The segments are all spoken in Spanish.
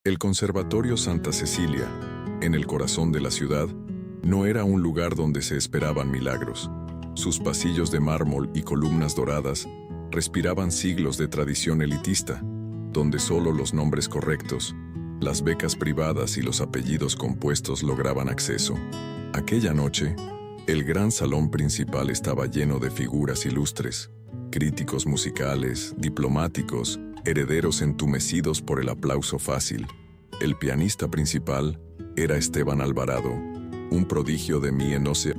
El Conservatorio Santa Cecilia, en el corazón de la ciudad, no era un lugar donde se esperaban milagros. Sus pasillos de mármol y columnas doradas respiraban siglos de tradición elitista, donde solo los nombres correctos, las becas privadas y los apellidos compuestos lograban acceso. Aquella noche, el gran salón principal estaba lleno de figuras ilustres, críticos musicales, diplomáticos, herederos entumecidos por el aplauso fácil. El pianista principal era Esteban Alvarado, un prodigio de mienosa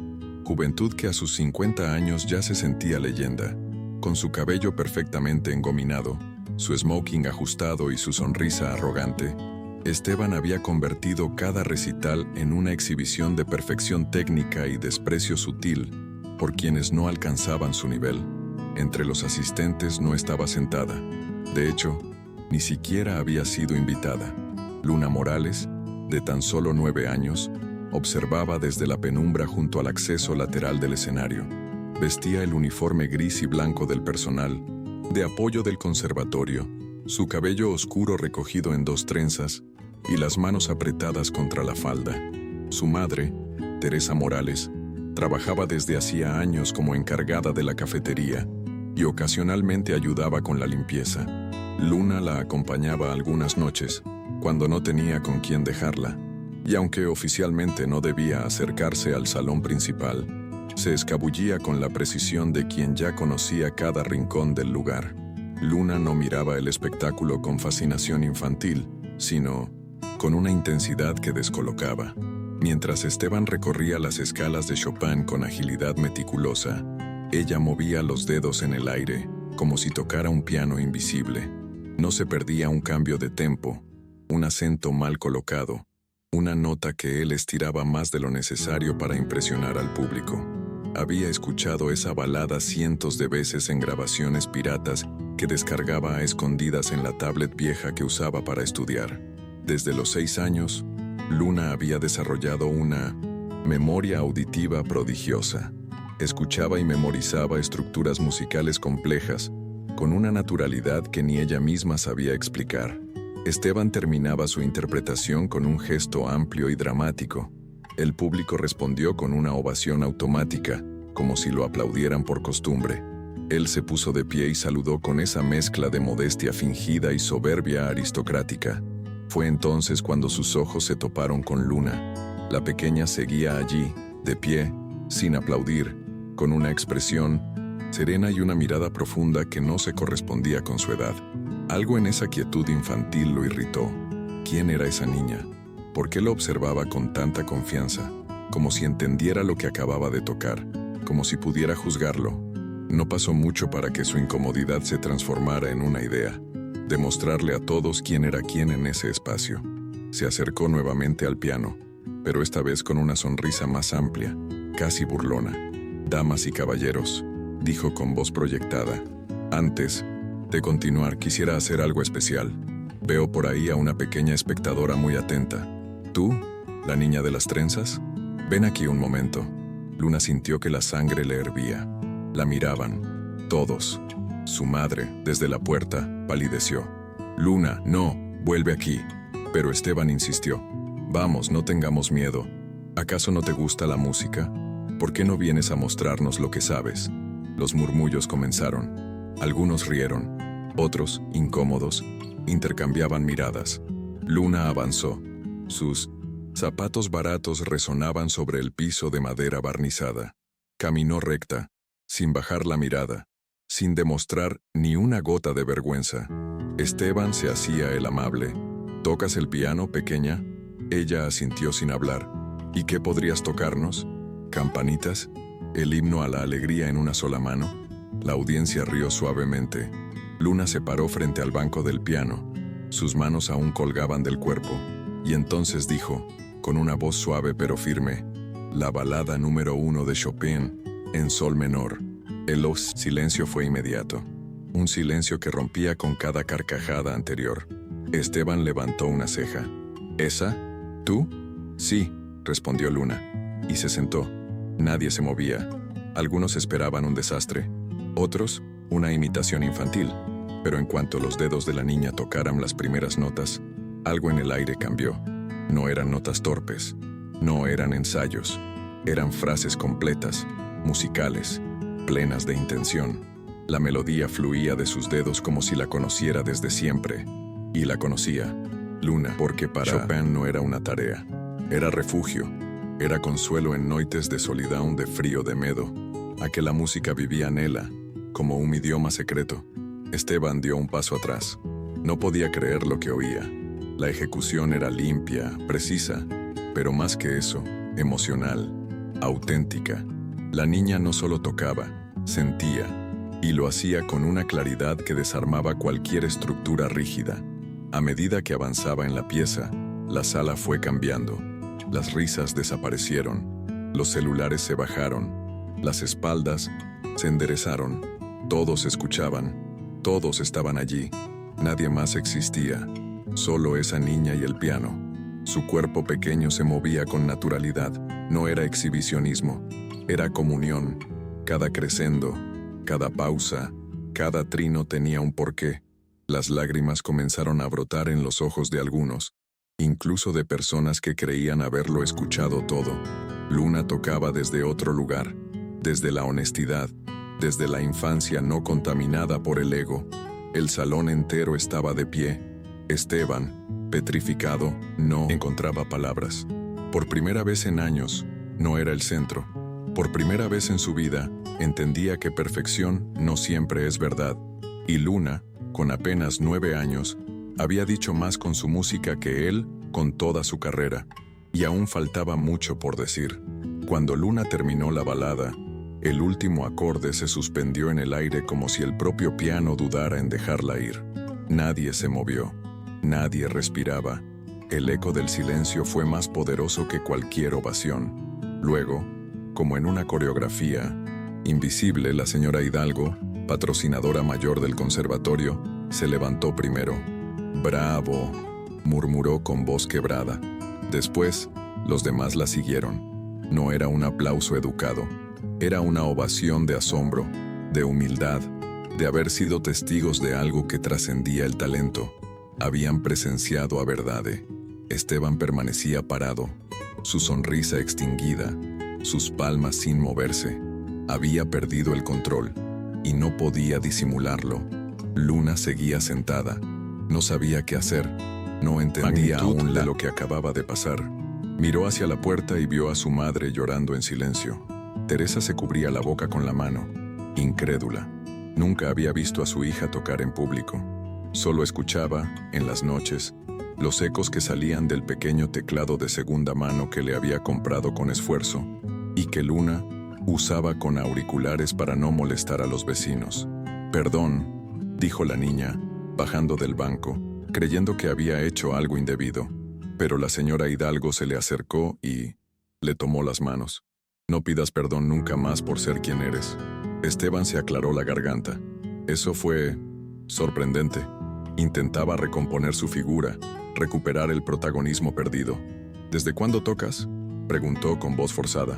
juventud que a sus 50 años ya se sentía leyenda. Con su cabello perfectamente engominado, su smoking ajustado y su sonrisa arrogante, Esteban había convertido cada recital en una exhibición de perfección técnica y desprecio sutil por quienes no alcanzaban su nivel. Entre los asistentes no estaba sentada. De hecho, ni siquiera había sido invitada. Luna Morales, de tan solo 9 años, observaba desde la penumbra junto al acceso lateral del escenario. Vestía el uniforme gris y blanco del personal, de apoyo del conservatorio, su cabello oscuro recogido en 2 trenzas y las manos apretadas contra la falda. Su madre, Teresa Morales, trabajaba desde hacía años como encargada de la cafetería y ocasionalmente ayudaba con la limpieza. Luna la acompañaba algunas noches, cuando no tenía con quién dejarla, y aunque oficialmente no debía acercarse al salón principal, se escabullía con la precisión de quien ya conocía cada rincón del lugar. Luna no miraba el espectáculo con fascinación infantil, sino con una intensidad que descolocaba. Mientras Esteban recorría las escalas de Chopin con agilidad meticulosa, ella movía los dedos en el aire, como si tocara un piano invisible. No se perdía un cambio de tempo, un acento mal colocado, una nota que él estiraba más de lo necesario para impresionar al público. Había escuchado esa balada cientos de veces en grabaciones piratas que descargaba a escondidas en la tablet vieja que usaba para estudiar. Desde los 6 años, Luna había desarrollado una memoria auditiva prodigiosa. Escuchaba y memorizaba estructuras musicales complejas, con una naturalidad que ni ella misma sabía explicar. Esteban terminaba su interpretación con un gesto amplio y dramático. El público respondió con una ovación automática, como si lo aplaudieran por costumbre. Él se puso de pie y saludó con esa mezcla de modestia fingida y soberbia aristocrática. Fue entonces cuando sus ojos se toparon con Luna. La pequeña seguía allí, de pie, sin aplaudir, con una expresión serena y una mirada profunda que no se correspondía con su edad. Algo en esa quietud infantil lo irritó. ¿Quién era esa niña? ¿Por qué lo observaba con tanta confianza? Como si entendiera lo que acababa de tocar, como si pudiera juzgarlo. No pasó mucho para que su incomodidad se transformara en una idea: demostrarle a todos quién era quién en ese espacio. Se acercó nuevamente al piano, pero esta vez con una sonrisa más amplia, casi burlona. «Damas y caballeros», dijo con voz proyectada, «antes de continuar quisiera hacer algo especial. Veo por ahí a una pequeña espectadora muy atenta. ¿Tú, la niña de las trenzas? Ven aquí un momento». Luna sintió que la sangre le hervía. La miraban, todos. Su madre, desde la puerta, palideció. «Luna, no, vuelve aquí». Pero Esteban insistió. «Vamos, no tengamos miedo. ¿Acaso no te gusta la música? ¿Por qué no vienes a mostrarnos lo que sabes?» Los murmullos comenzaron. Algunos rieron, otros, incómodos, intercambiaban miradas. Luna avanzó. Sus zapatos baratos resonaban sobre el piso de madera barnizada. Caminó recta, sin bajar la mirada, sin demostrar ni una gota de vergüenza. Esteban se hacía el amable. «¿Tocas el piano, pequeña?» Ella asintió sin hablar. «¿Y qué podrías tocarnos? ¿Campanitas? ¿El himno a la alegría en una sola mano?» La audiencia rió suavemente. Luna se paró frente al banco del piano. Sus manos aún colgaban del cuerpo, y entonces dijo, con una voz suave pero firme, la balada número 1 de Chopin, en sol menor. El silencio fue inmediato. Un silencio que rompía con cada carcajada anterior. Esteban levantó una ceja. «¿Esa? ¿Tú?» «Sí», respondió Luna, y se sentó. Nadie se movía. Algunos esperaban un desastre, otros, una imitación infantil. Pero en cuanto los dedos de la niña tocaran las primeras notas, Algo en el aire cambió. No eran notas torpes, no eran ensayos, eran frases completas, musicales, plenas de intención. La melodía fluía de sus dedos como si la conociera desde siempre. Y la conocía, Luna, porque para Chopin no era una tarea. Era refugio, era consuelo en noites de solidão de frío de medo, a que la música vivía en ella, como un idioma secreto. Esteban dio un paso atrás. No podía creer lo que oía. La ejecución era limpia, precisa, pero más que eso, emocional, auténtica. La niña no solo tocaba, sentía, y lo hacía con una claridad que desarmaba cualquier estructura rígida. A medida que avanzaba en la pieza, la sala fue cambiando. Las risas desaparecieron, los celulares se bajaron, las espaldas se enderezaron. Todos escuchaban, todos estaban allí. Nadie más existía, solo esa niña y el piano. Su cuerpo pequeño se movía con naturalidad. No era exhibicionismo, era comunión. Cada crescendo, cada pausa, cada trino tenía un porqué. Las lágrimas comenzaron a brotar en los ojos de algunos, incluso de personas que creían haberlo escuchado todo. Luna tocaba desde otro lugar, desde la honestidad, desde la infancia no contaminada por el ego. El salón entero estaba de pie. Esteban, petrificado, no encontraba palabras. Por primera vez en años, no era el centro. Por primera vez en su vida, entendía que perfección no siempre es verdad. Y Luna, con apenas 9 años, había dicho más con su música que él con toda su carrera. Y aún faltaba mucho por decir. Cuando Luna terminó la balada, el último acorde se suspendió en el aire como si el propio piano dudara en dejarla ir. Nadie se movió, nadie respiraba. El eco del silencio fue más poderoso que cualquier ovación. Luego, como en una coreografía, invisible, la señora Hidalgo, patrocinadora mayor del conservatorio, se levantó primero. «¡Bravo!», murmuró con voz quebrada. Después, los demás la siguieron. No era un aplauso educado. Era una ovación de asombro, de humildad, de haber sido testigos de algo que trascendía el talento. Habían presenciado a verdade. Esteban permanecía parado, su sonrisa extinguida, sus palmas sin moverse. Había perdido el control, y no podía disimularlo. Luna seguía sentada. No sabía qué hacer. No entendía aún de lo que acababa de pasar. Miró hacia la puerta y vio a su madre llorando en silencio. Teresa se cubría la boca con la mano, incrédula. Nunca había visto a su hija tocar en público. Solo escuchaba, en las noches, los ecos que salían del pequeño teclado de segunda mano que le había comprado con esfuerzo y que Luna usaba con auriculares para no molestar a los vecinos. «Perdón», dijo la niña, bajando del banco, creyendo que había hecho algo indebido. Pero la señora Hidalgo se le acercó y le tomó las manos. «No pidas perdón nunca más por ser quien eres». Esteban se aclaró la garganta. Eso fue sorprendente. Intentaba recomponer su figura, recuperar el protagonismo perdido. «¿Desde cuándo tocas?», preguntó con voz forzada.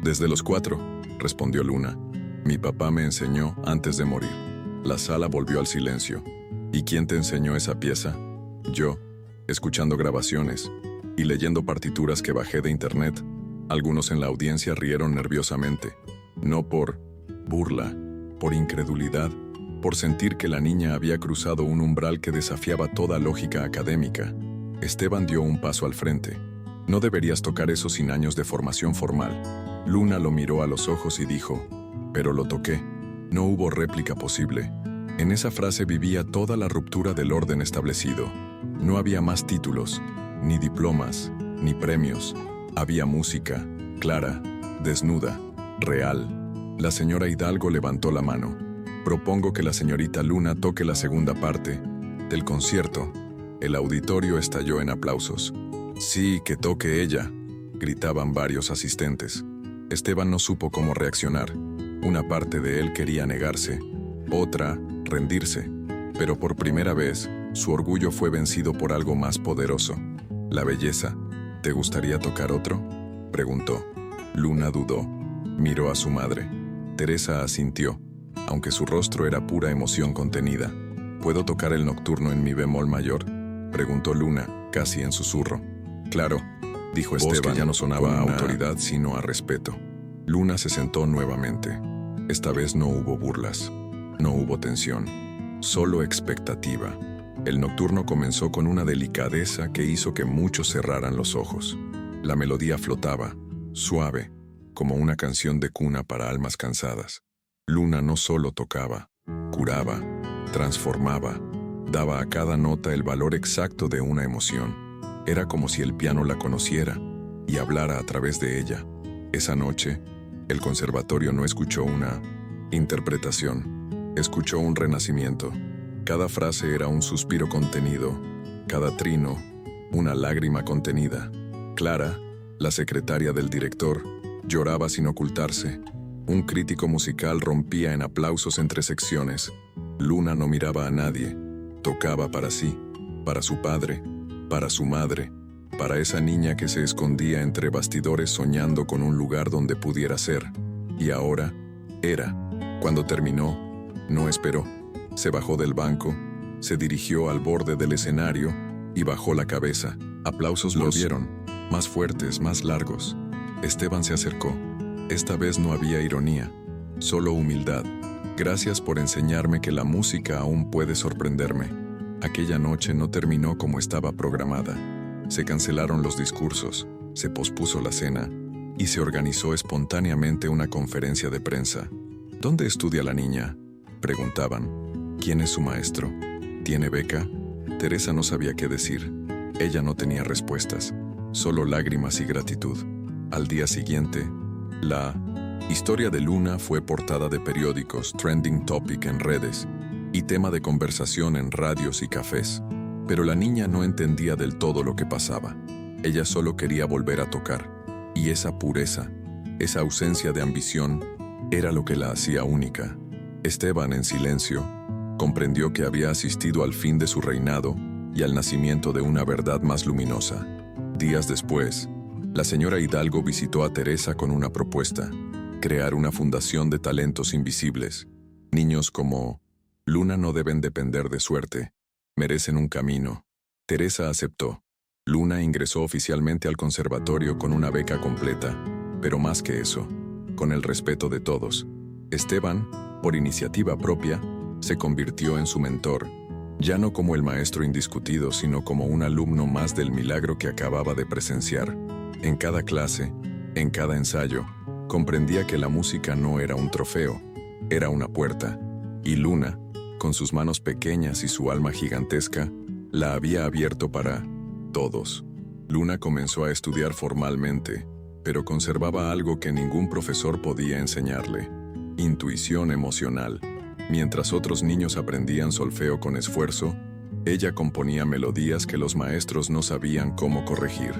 «Desde los 4», respondió Luna. «Mi papá me enseñó antes de morir». La sala volvió al silencio. «¿Y quién te enseñó esa pieza?». «Yo, escuchando grabaciones y leyendo partituras que bajé de internet». Algunos en la audiencia rieron nerviosamente. No por burla, por incredulidad, por sentir que la niña había cruzado un umbral que desafiaba toda lógica académica. Esteban dio un paso al frente. «No deberías tocar eso sin años de formación formal». Luna lo miró a los ojos y dijo, «Pero lo toqué». No hubo réplica posible. En esa frase vivía toda la ruptura del orden establecido. No había más títulos, ni diplomas, ni premios. Había música, clara, desnuda, real. La señora Hidalgo levantó la mano. «Propongo que la señorita Luna toque la segunda parte del concierto». El auditorio estalló en aplausos. «Sí, que toque ella», gritaban varios asistentes. Esteban no supo cómo reaccionar. Una parte de él quería negarse, otra, rendirse. Pero por primera vez, su orgullo fue vencido por algo más poderoso: la belleza. «¿Te gustaría tocar otro?», preguntó. Luna dudó. Miró a su madre. Teresa asintió, aunque su rostro era pura emoción contenida. «¿Puedo tocar el nocturno en mi bemol mayor?», preguntó Luna, casi en susurro. Claro, dijo Voz Esteban, que ya no sonaba a a autoridad sino a respeto. Luna se sentó nuevamente. Esta vez no hubo burlas, no hubo tensión, solo expectativa. El nocturno comenzó con una delicadeza que hizo que muchos cerraran los ojos. La melodía flotaba, suave, como una canción de cuna para almas cansadas. Luna no solo tocaba, curaba, transformaba, daba a cada nota el valor exacto de una emoción. Era como si el piano la conociera y hablara a través de ella. Esa noche, el conservatorio no escuchó una interpretación, escuchó un renacimiento. Cada frase era un suspiro contenido, cada trino, una lágrima contenida. Clara, la secretaria del director, lloraba sin ocultarse. Un crítico musical rompía en aplausos entre secciones. Luna no miraba a nadie, tocaba para sí, para su padre, para su madre, para esa niña que se escondía entre bastidores soñando con un lugar donde pudiera ser. Y ahora, era. Cuando terminó, no esperó. Se bajó del banco, se dirigió al borde del escenario y bajó la cabeza. Aplausos volvieron, más fuertes, más largos. Esteban se acercó. Esta vez no había ironía, solo humildad. Gracias por enseñarme que la música aún puede sorprenderme. Aquella noche no terminó como estaba programada. Se cancelaron los discursos, se pospuso la cena y se organizó espontáneamente una conferencia de prensa. ¿Dónde estudia la niña?, preguntaban. ¿Quién es su maestro? ¿Tiene beca? Teresa no sabía qué decir. Ella no tenía respuestas, solo lágrimas y gratitud. Al día siguiente, la historia de Luna fue portada de periódicos, trending topic en redes y tema de conversación en radios y cafés. Pero la niña no entendía del todo lo que pasaba. Ella solo quería volver a tocar. Y esa pureza, esa ausencia de ambición, era lo que la hacía única. Esteban, en silencio, comprendió que había asistido al fin de su reinado y al nacimiento de una verdad más luminosa. Días después, la señora Hidalgo visitó a Teresa con una propuesta: crear una fundación de talentos invisibles. Niños como Luna no deben depender de suerte, merecen un camino. Teresa aceptó. Luna ingresó oficialmente al conservatorio con una beca completa, pero más que eso, con el respeto de todos. Esteban, por iniciativa propia, se convirtió en su mentor, ya no como el maestro indiscutido, sino como un alumno más del milagro que acababa de presenciar. En cada clase, en cada ensayo, comprendía que la música no era un trofeo, era una puerta, y Luna, con sus manos pequeñas y su alma gigantesca, la había abierto para todos. Luna comenzó a estudiar formalmente, pero conservaba algo que ningún profesor podía enseñarle: intuición emocional. Mientras otros niños aprendían solfeo con esfuerzo, ella componía melodías que los maestros no sabían cómo corregir.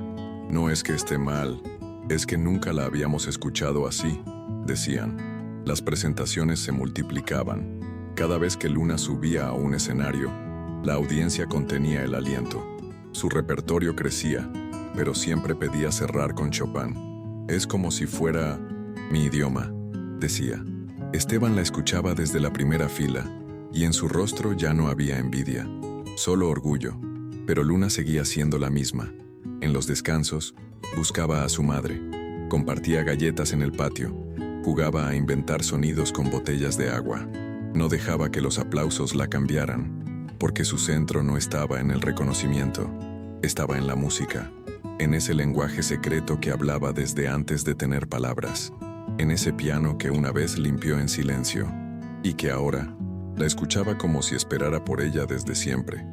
No es que esté mal, es que nunca la habíamos escuchado así, decían. Las presentaciones se multiplicaban. Cada vez que Luna subía a un escenario, la audiencia contenía el aliento. Su repertorio crecía, pero siempre pedía cerrar con Chopin. Es como si fuera mi idioma, decía. Esteban la escuchaba desde la primera fila, y en su rostro ya no había envidia, solo orgullo. Pero Luna seguía siendo la misma. En los descansos, buscaba a su madre, compartía galletas en el patio, jugaba a inventar sonidos con botellas de agua. No dejaba que los aplausos la cambiaran, porque su centro no estaba en el reconocimiento, estaba en la música, en ese lenguaje secreto que hablaba desde antes de tener palabras, en ese piano que una vez limpió en silencio, y que ahora la escuchaba como si esperara por ella desde siempre.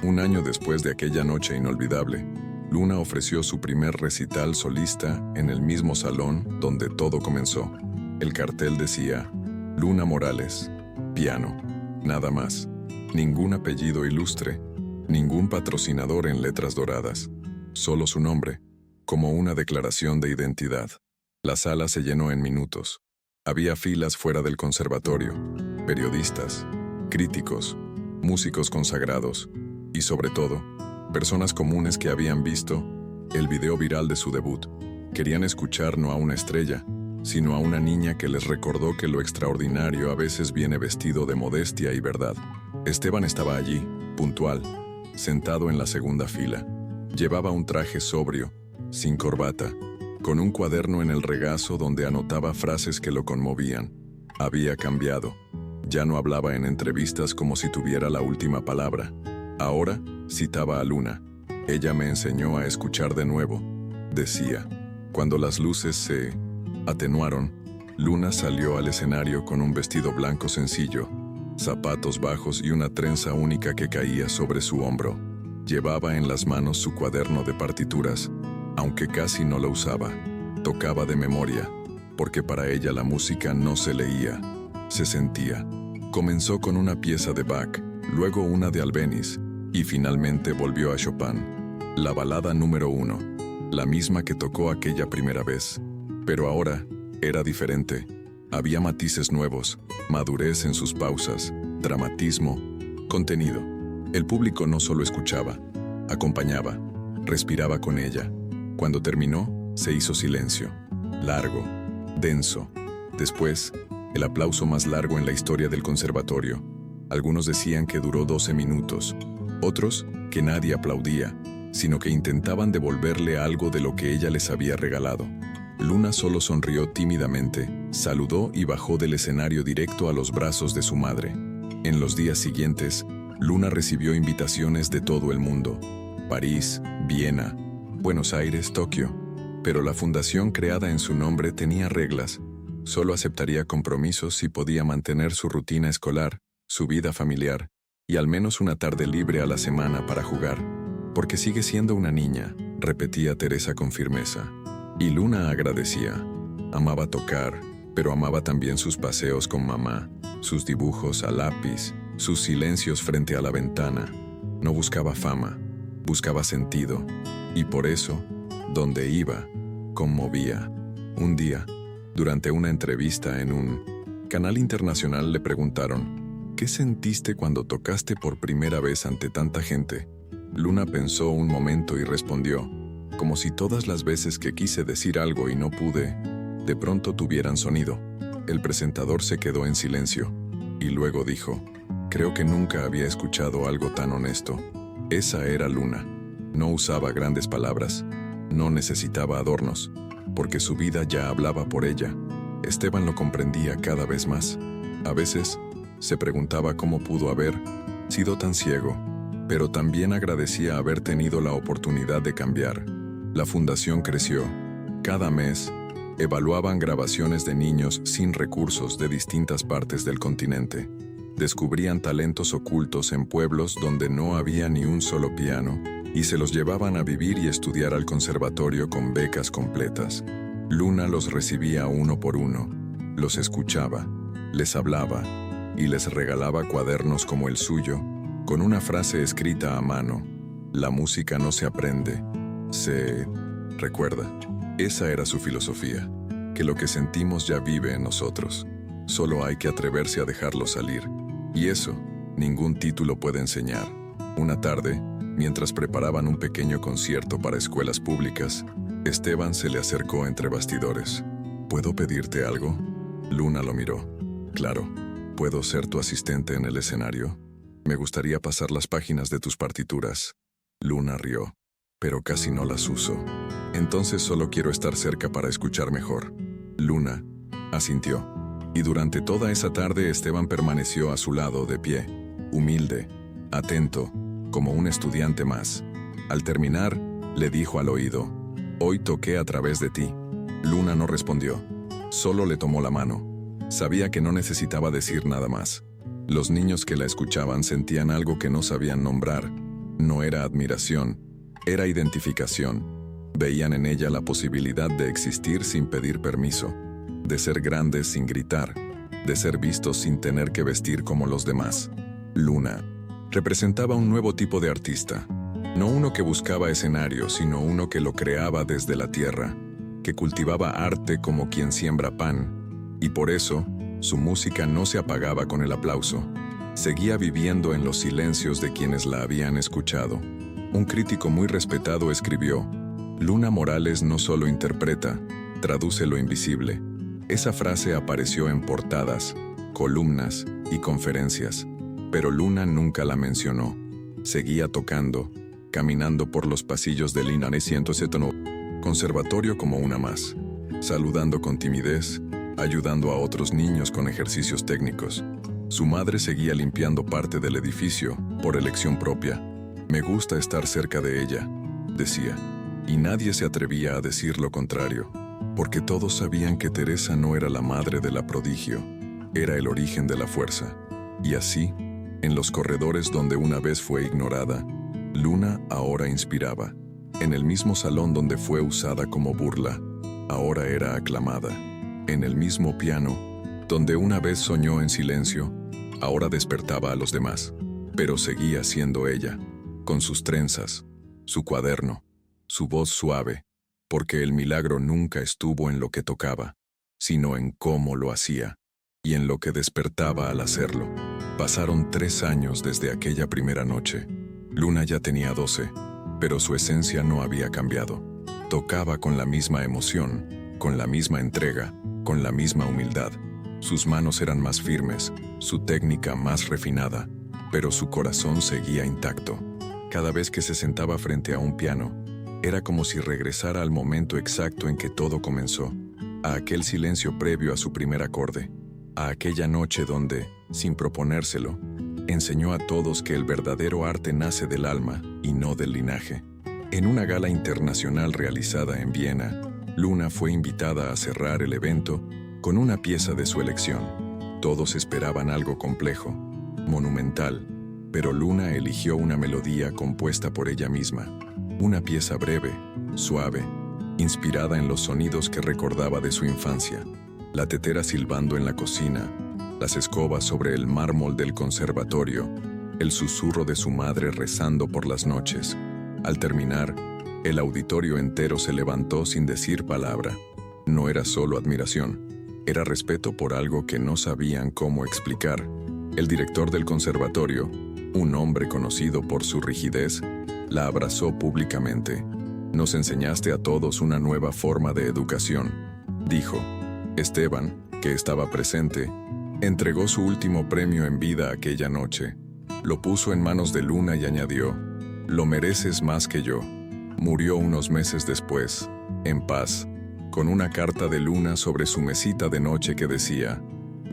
Un año después de aquella noche inolvidable, Luna ofreció su primer recital solista en el mismo salón donde todo comenzó. El cartel decía: Luna Morales, piano, nada más. Ningún apellido ilustre, ningún patrocinador en letras doradas, solo su nombre, como una declaración de identidad. La sala se llenó en minutos. Había filas fuera del conservatorio, periodistas, críticos, músicos consagrados y, sobre todo, personas comunes que habían visto el video viral de su debut. Querían escuchar no a una estrella, sino a una niña que les recordó que lo extraordinario a veces viene vestido de modestia y verdad. Esteban estaba allí, puntual, sentado en la segunda fila, Llevaba un traje sobrio, sin corbata, con un cuaderno en el regazo donde anotaba frases que lo conmovían. Había cambiado. Ya no hablaba en entrevistas como si tuviera la última palabra. Ahora citaba a Luna. Ella me enseñó a escuchar de nuevo, decía. Cuando las luces se atenuaron, Luna salió al escenario con un vestido blanco sencillo, zapatos bajos y una trenza única que caía sobre su hombro. Llevaba en las manos su cuaderno de partituras, aunque casi no lo usaba. Tocaba de memoria, porque para ella la música no se leía, se sentía. Comenzó con una pieza de Bach, luego una de Albéniz, y finalmente volvió a Chopin. La balada número 1, la misma que tocó aquella primera vez. Pero ahora era diferente. Había matices nuevos, madurez en sus pausas, dramatismo, contenido. El público no solo escuchaba, acompañaba, respiraba con ella. Cuando terminó, se hizo silencio, largo, denso. Después, el aplauso más largo en la historia del conservatorio. Algunos decían que duró 12 minutos, otros que nadie aplaudía, sino que intentaban devolverle algo de lo que ella les había regalado. Luna solo sonrió tímidamente, saludó y bajó del escenario directo a los brazos de su madre. En los días siguientes, Luna recibió invitaciones de todo el mundo: París, Viena, Buenos Aires, Tokio. Pero la fundación creada en su nombre tenía reglas. Solo aceptaría compromisos si podía mantener su rutina escolar, su vida familiar, y al menos una tarde libre a la semana para jugar. Porque sigue siendo una niña, repetía Teresa con firmeza. Y Luna agradecía. Amaba tocar, pero amaba también sus paseos con mamá, sus dibujos a lápiz, sus silencios frente a la ventana. No buscaba fama, buscaba sentido. Y por eso, donde iba, conmovía. Un día, durante una entrevista en un canal internacional, le preguntaron: ¿qué sentiste cuando tocaste por primera vez ante tanta gente? Luna pensó un momento y respondió: como si todas las veces que quise decir algo y no pude, de pronto tuvieran sonido. El presentador se quedó en silencio, y luego dijo: creo que nunca había escuchado algo tan honesto. Esa era Luna. No usaba grandes palabras, no necesitaba adornos, porque su vida ya hablaba por ella. Esteban lo comprendía cada vez más. A veces, se preguntaba cómo pudo haber sido tan ciego, pero también agradecía haber tenido la oportunidad de cambiar. La fundación creció. Cada mes, evaluaban grabaciones de niños sin recursos de distintas partes del continente. Descubrían talentos ocultos en pueblos donde no había ni un solo piano, y se los llevaban a vivir y estudiar al conservatorio con becas completas. Luna los recibía uno por uno, los escuchaba, les hablaba y les regalaba cuadernos como el suyo, con una frase escrita a mano: la música no se aprende, se recuerda. Esa era su filosofía, que lo que sentimos ya vive en nosotros. Solo hay que atreverse a dejarlo salir. Y eso, ningún título puede enseñar. Una tarde, mientras preparaban un pequeño concierto para escuelas públicas, Esteban se le acercó entre bastidores. ¿Puedo pedirte algo? Luna lo miró. Claro, ¿puedo ser tu asistente en el escenario? Me gustaría pasar las páginas de tus partituras. Luna rió, pero casi no las uso. Entonces solo quiero estar cerca para escuchar mejor. Luna asintió. Y durante toda esa tarde Esteban permaneció a su lado de pie, humilde, atento, como un estudiante más. Al terminar, le dijo al oído: hoy toqué a través de ti. Luna no respondió, solo le tomó la mano. Sabía que no necesitaba decir nada más. Los niños que la escuchaban sentían algo que no sabían nombrar. No era admiración, era identificación. Veían en ella la posibilidad de existir sin pedir permiso, de ser grandes sin gritar, de ser vistos sin tener que vestir como los demás. Luna representaba un nuevo tipo de artista, no uno que buscaba escenario, sino uno que lo creaba desde la tierra, que cultivaba arte como quien siembra pan, y por eso su música no se apagaba con el aplauso, seguía viviendo en los silencios de quienes la habían escuchado. Un crítico muy respetado escribió: Luna Morales no solo interpreta, traduce lo invisible. Esa frase apareció en portadas, columnas y conferencias, pero Luna nunca la mencionó. Seguía tocando, caminando por los pasillos del INANE 107 conservatorio como una más, saludando con timidez, ayudando a otros niños con ejercicios técnicos. Su madre seguía limpiando parte del edificio, por elección propia. Me gusta estar cerca de ella, decía, y nadie se atrevía a decir lo contrario, porque todos sabían que Teresa no era la madre de la prodigio, era el origen de la fuerza. Y así, en los corredores donde una vez fue ignorada, Luna ahora inspiraba. En el mismo salón donde fue usada como burla, ahora era aclamada. En el mismo piano, donde una vez soñó en silencio, ahora despertaba a los demás. Pero seguía siendo ella, con sus trenzas, su cuaderno, su voz suave, porque el milagro nunca estuvo en lo que tocaba, sino en cómo lo hacía, y en lo que despertaba al hacerlo. Pasaron 3 años desde aquella primera noche. Luna ya tenía 12, pero su esencia no había cambiado. Tocaba con la misma emoción, con la misma entrega, con la misma humildad. Sus manos eran más firmes, su técnica más refinada, pero su corazón seguía intacto. Cada vez que se sentaba frente a un piano, era como si regresara al momento exacto en que todo comenzó, a aquel silencio previo a su primer acorde, a aquella noche donde, sin proponérselo, enseñó a todos que el verdadero arte nace del alma y no del linaje. En una gala internacional realizada en Viena, Luna fue invitada a cerrar el evento con una pieza de su elección. Todos esperaban algo complejo, monumental, pero Luna eligió una melodía compuesta por ella misma, una pieza breve, suave, inspirada en los sonidos que recordaba de su infancia, la tetera silbando en la cocina, las escobas sobre el mármol del conservatorio, el susurro de su madre rezando por las noches. Al terminar, el auditorio entero se levantó sin decir palabra. No era solo admiración, era respeto por algo que no sabían cómo explicar. El director del conservatorio, un hombre conocido por su rigidez, la abrazó públicamente. «Nos enseñaste a todos una nueva forma de educación», dijo. Esteban, que estaba presente, entregó su último premio en vida aquella noche. Lo puso en manos de Luna y añadió, «Lo mereces más que yo». Murió unos meses después, en paz, con una carta de Luna sobre su mesita de noche que decía,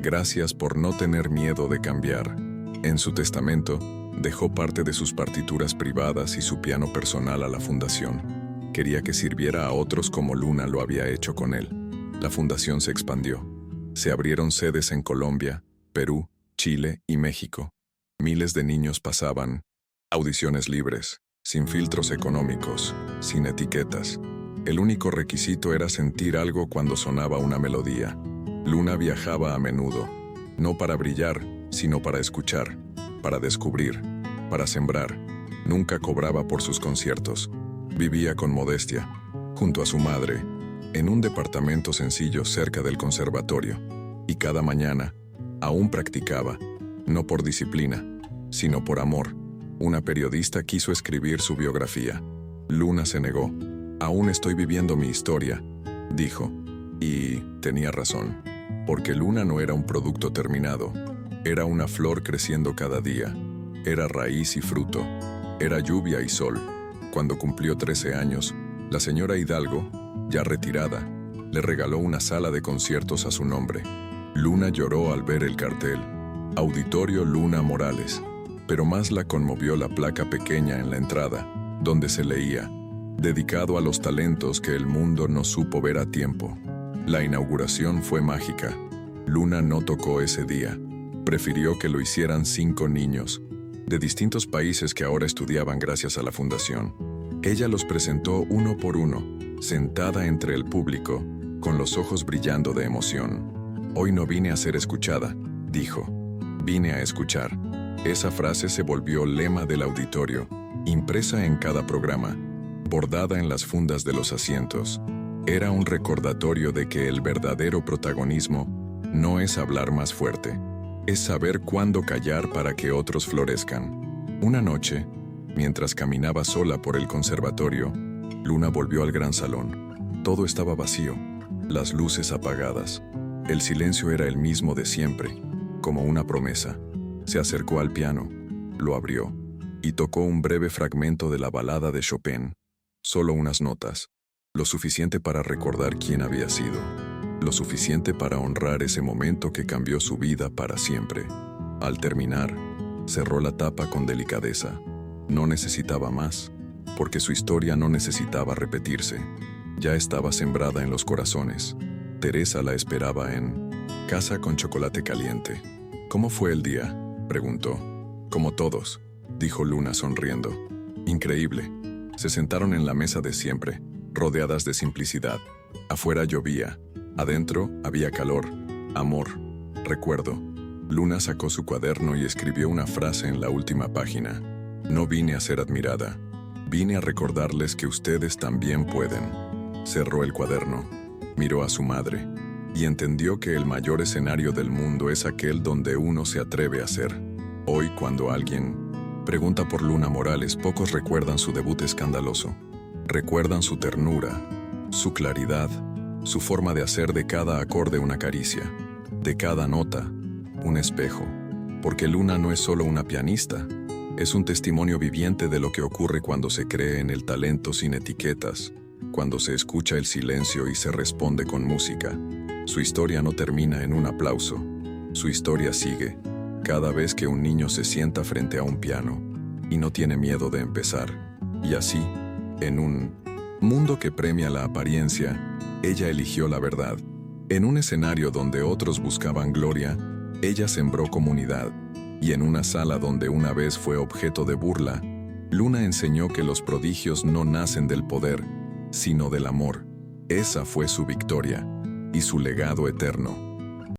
«Gracias por no tener miedo de cambiar». En su testamento, dejó parte de sus partituras privadas y su piano personal a la fundación. Quería que sirviera a otros como Luna lo había hecho con él. La fundación se expandió. Se abrieron sedes en Colombia, Perú, Chile y México. Miles de niños pasaban. Audiciones libres, sin filtros económicos, sin etiquetas. El único requisito era sentir algo cuando sonaba una melodía. Luna viajaba a menudo, no para brillar, sino para escuchar, para descubrir, para sembrar. Nunca cobraba por sus conciertos. Vivía con modestia, junto a su madre, en un departamento sencillo cerca del conservatorio. Y cada mañana, aún practicaba, no por disciplina, sino por amor. Una periodista quiso escribir su biografía. Luna se negó. «Aún estoy viviendo mi historia», dijo. Y tenía razón, porque Luna no era un producto terminado. Era una flor creciendo cada día. Era raíz y fruto. Era lluvia y sol. Cuando cumplió 13 años, la señora Hidalgo, ya retirada, le regaló una sala de conciertos a su nombre. Luna lloró al ver el cartel, Auditorio Luna Morales, pero más la conmovió la placa pequeña en la entrada, donde se leía, dedicado a los talentos que el mundo no supo ver a tiempo. La inauguración fue mágica. Luna no tocó ese día. Prefirió que lo hicieran 5 niños, de distintos países que ahora estudiaban gracias a la fundación. Ella los presentó uno por uno, sentada entre el público, con los ojos brillando de emoción. «Hoy no vine a ser escuchada», dijo. «Vine a escuchar». Esa frase se volvió lema del auditorio, impresa en cada programa, bordada en las fundas de los asientos. Era un recordatorio de que el verdadero protagonismo no es hablar más fuerte, es saber cuándo callar para que otros florezcan. Una noche, mientras caminaba sola por el conservatorio, Luna volvió al gran salón. Todo estaba vacío, las luces apagadas. El silencio era el mismo de siempre, como una promesa. Se acercó al piano, lo abrió. y tocó un breve fragmento de la balada de Chopin, solo unas notas, lo suficiente para recordar quién había sido, lo suficiente para honrar ese momento que cambió su vida para siempre. Al terminar, cerró la tapa con delicadeza. No necesitaba más, porque su historia no necesitaba repetirse. Ya estaba sembrada en los corazones. Teresa la esperaba en casa con chocolate caliente. ¿Cómo fue el día?, preguntó. Como todos, dijo Luna sonriendo. Increíble. Se sentaron en la mesa de siempre, rodeadas de simplicidad. Afuera llovía. Adentro había calor, amor, recuerdo. Luna sacó su cuaderno y escribió una frase en la última página. No vine a ser admirada. Vine a recordarles que ustedes también pueden. Cerró el cuaderno, miró a su madre y entendió que el mayor escenario del mundo es aquel donde uno se atreve a ser. Hoy, cuando alguien pregunta por Luna Morales, pocos recuerdan su debut escandaloso. Recuerdan su ternura, su claridad, su forma de hacer de cada acorde una caricia, de cada nota un espejo. Porque Luna no es solo una pianista, es un testimonio viviente de lo que ocurre cuando se cree en el talento sin etiquetas, cuando se escucha el silencio y se responde con música. Su historia no termina en un aplauso. Su historia sigue cada vez que un niño se sienta frente a un piano y no tiene miedo de empezar. Y así, en un mundo que premia la apariencia, ella eligió la verdad. En un escenario donde otros buscaban gloria, ella sembró comunidad. Y en una sala donde una vez fue objeto de burla, Luna enseñó que los prodigios no nacen del poder, sino del amor. Esa fue su victoria y su legado eterno.